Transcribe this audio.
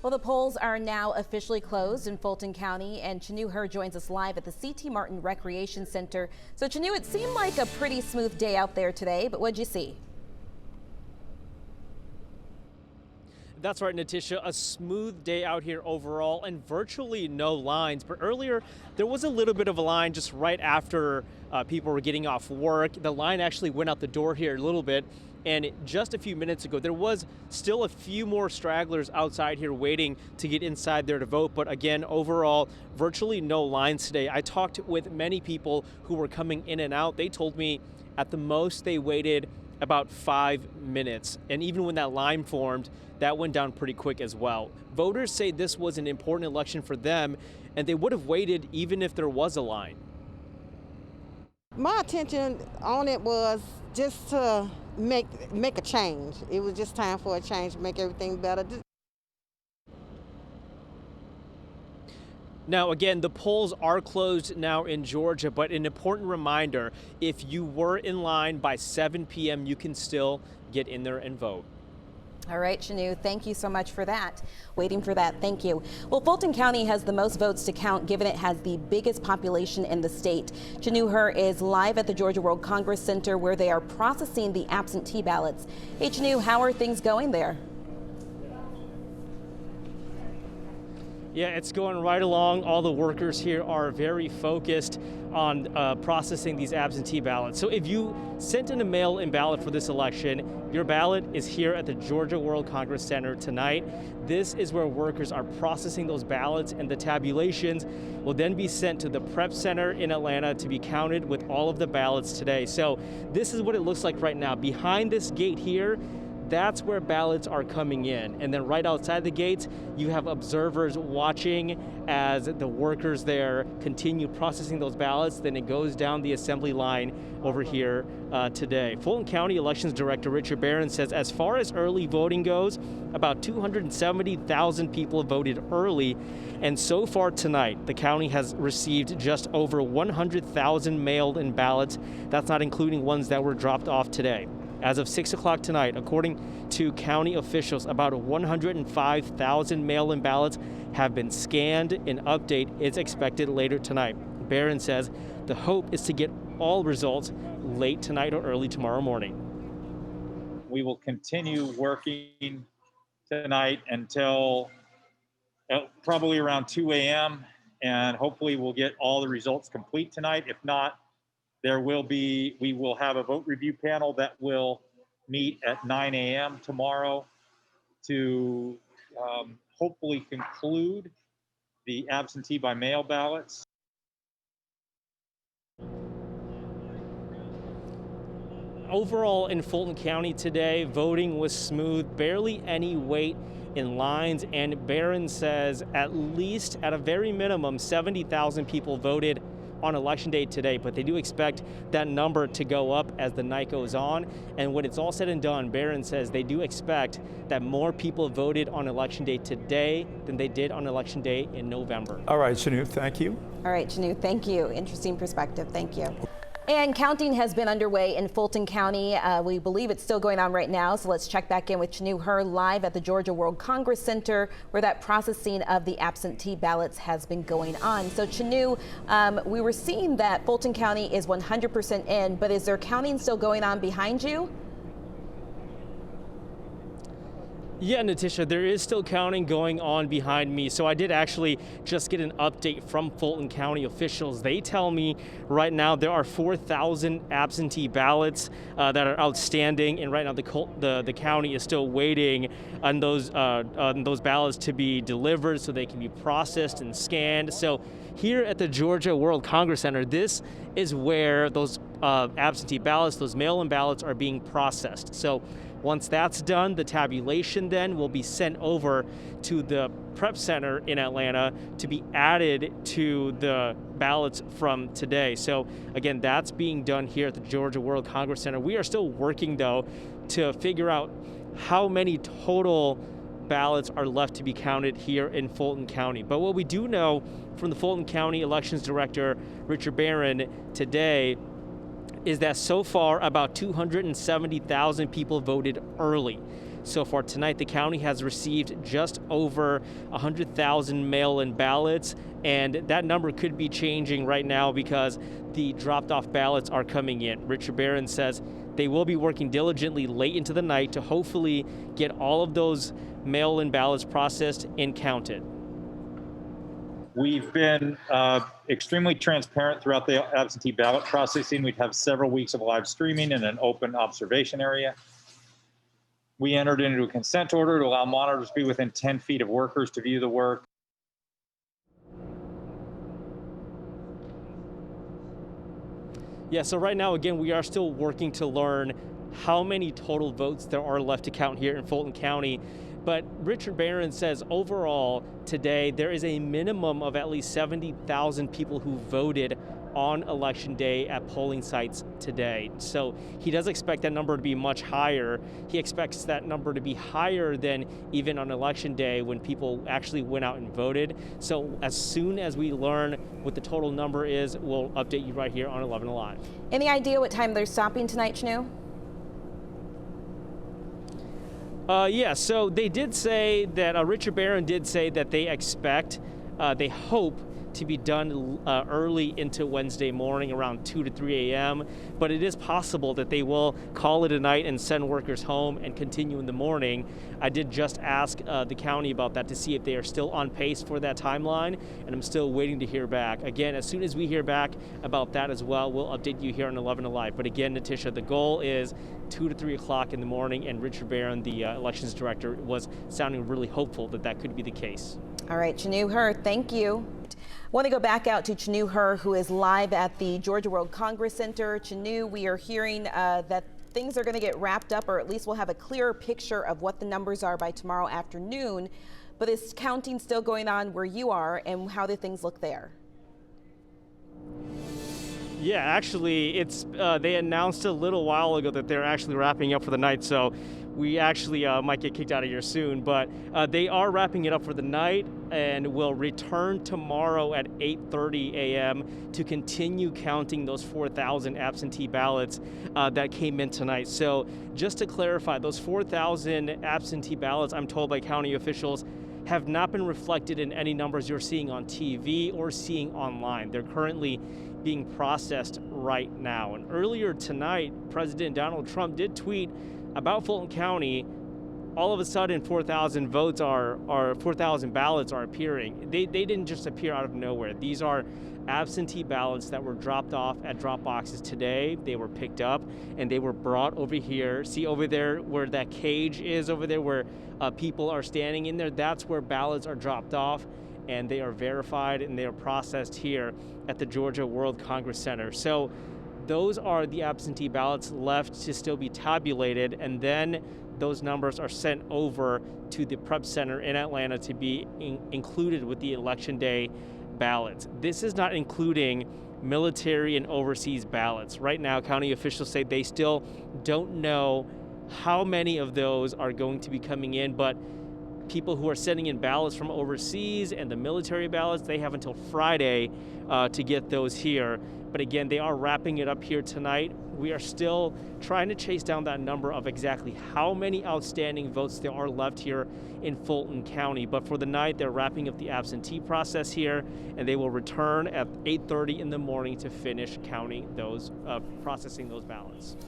Well, the polls are now officially closed in Fulton County, and Chanu Her joins us live at the C.T. Martin Recreation Center. So, Chanu, it seemed like a pretty smooth day out there today, but what'd you see? That's right, Natisha. A smooth day out here overall and virtually no lines. But earlier, there was a little bit of a line just right after people were getting off work. The line actually went out the door here a little bit. And just a few minutes ago, there was still a few more stragglers outside here waiting to get inside there to vote. But again, overall, virtually no lines today. I talked with many people who were coming in and out. They told me at the most they waited about 5 minutes. And even when that line formed, that went down pretty quick as well. Voters say this was an important election for them, and they would have waited even if there was a line. My attention on it was just to make a change. It was just time for a change to make everything better. Now, again, the polls are closed now in Georgia, but an important reminder, if you were in line by 7 p.m., you can still get in there and vote. All right, Chanu, thank you so much for that. Waiting for that, thank you. Well, Fulton County has the most votes to count, given it has the biggest population in the state. Chanu Her is live at the Georgia World Congress Center, where they are processing the absentee ballots. Hey, Chanu, how are things going there? Yeah, it's going right along. All the workers here are very focused on processing these absentee ballots. So if you sent in a mail-in ballot for this election, your ballot is here at the Georgia World Congress Center tonight. This is where workers are processing those ballots, and the tabulations will then be sent to the prep center in Atlanta to be counted with all of the ballots today. So this is what it looks like right now. Behind this gate here, that's where ballots are coming in. And then right outside the gates, you have observers watching as the workers there continue processing those ballots. Then it goes down the assembly line over here today. Fulton County Elections Director Richard Barron says as far as early voting goes, about 270,000 people have voted early. And so far tonight, the county has received just over 100,000 mailed-in ballots. That's not including ones that were dropped off today. As of 6 o'clock tonight, according to county officials, about 105,000 mail-in ballots have been scanned. An update is expected later tonight. Barron says the hope is to get all results late tonight or early tomorrow morning. We will continue working tonight until probably around 2 a.m. and hopefully we'll get all the results complete tonight. If not, we will have a vote review panel that will meet at 9 a.m. tomorrow to hopefully conclude the absentee by mail ballots. Overall in Fulton County today, voting was smooth, barely any wait in lines, and Barron says at least at a very minimum 70,000 people voted on election day today, but they do expect that number to go up as the night goes on. And when it's all said and done, Barron says they do expect that more people voted on election day today than they did on election day in November. All right, Chanu, thank you. All right, Chanu, thank you. Interesting perspective, thank you. And counting has been underway in Fulton County. We believe it's still going on right now, so let's check back in with Chanu Her live at the Georgia World Congress Center, where that processing of the absentee ballots has been going on. So Chanu, we were seeing that Fulton County is 100% in, but is there counting still going on behind you? Yeah, Natisha, there is still counting going on behind me. So I did actually just get an update from Fulton County officials. They tell me right now there are 4,000 absentee ballots that are outstanding, and right now the county is still waiting on those ballots to be delivered so they can be processed and scanned. So here at the Georgia World Congress Center, this is where those absentee ballots, those mail-in ballots, are being processed. So once that's done, the tabulation then will be sent over to the prep center in Atlanta to be added to the ballots from today. So again, that's being done here at the Georgia World Congress Center. We are still working though to figure out how many total ballots are left to be counted here in Fulton County. But what we do know from the Fulton County Elections Director, Richard Barron, today is that so far about 270,000 people voted early. so far tonight. The county has received just over 100,000 mail-in ballots, and that number could be changing right now because the dropped-off ballots are coming in. Richard Barron says they will be working diligently late into the night to hopefully get all of those mail-in ballots processed and counted. We've been extremely transparent throughout the absentee ballot processing. We'd have several weeks of live streaming in an open observation area. We entered into a consent order to allow monitors to be within 10 feet of workers to view the work. Yeah, so right now, again, we are still working to learn how many total votes there are left to count here in Fulton County. But Richard Barron says overall today there is a minimum of at least 70,000 people who voted on election day at polling sites today. So he does expect that number to be much higher. He expects that number to be higher than even on election day when people actually went out and voted. So as soon as we learn what the total number is, we'll update you right here on 11 Alive. Any idea what time they're stopping tonight, Chanu? Yeah, so they did say that, Richard Barron did say that they expect, they hope to be done early into Wednesday morning around 2 to 3 a.m. But it is possible that they will call it a night and send workers home and continue in the morning. I did just ask the county about that to see if they are still on pace for that timeline, and I'm still waiting to hear back. Again, as soon as we hear back about that as well, we'll update you here on 11 Alive. But again, Natisha, the goal is 2 to 3 o'clock in the morning, and Richard Barron, the elections director, was sounding really hopeful that that could be the case. All right, Chanu Her, thank you. I want to go back out to Chanu Her, who is live at the Georgia World Congress Center. Chanu, we are hearing that things are going to get wrapped up, or at least we'll have a clearer picture of what the numbers are by tomorrow afternoon. But is counting still going on where you are, and how do things look there? Yeah, actually, it's they announced a little while ago that they're actually wrapping up for the night, so we actually might get kicked out of here soon, but they are wrapping it up for the night and will return tomorrow at 8:30 a.m. to continue counting those 4,000 absentee ballots that came in tonight. So just to clarify, those 4,000 absentee ballots, I'm told by county officials, have not been reflected in any numbers you're seeing on TV or seeing online. They're currently being processed right now. And earlier tonight, President Donald Trump did tweet about Fulton County. All of a sudden, 4,000 votes 4,000 ballots are appearing. They didn't just appear out of nowhere. These are absentee ballots that were dropped off at drop boxes today. They were picked up and they were brought over here. See over there where that cage is over there where people are standing in there? That's where ballots are dropped off, and they are verified and they are processed here at the Georgia World Congress Center. So those are the absentee ballots left to still be tabulated, and then those numbers are sent over to the prep center in Atlanta to be included with the election day ballots. This is not including military and overseas ballots. Right now, county officials say they still don't know how many of those are going to be coming in, but people who are sending in ballots from overseas and the military ballots, they have until Friday to get those here. But again, they are wrapping it up here tonight. We are still trying to chase down that number of exactly how many outstanding votes there are left here in Fulton County. But for the night, they're wrapping up the absentee process here, and they will return at 8:30 in the morning to finish counting those, processing those ballots.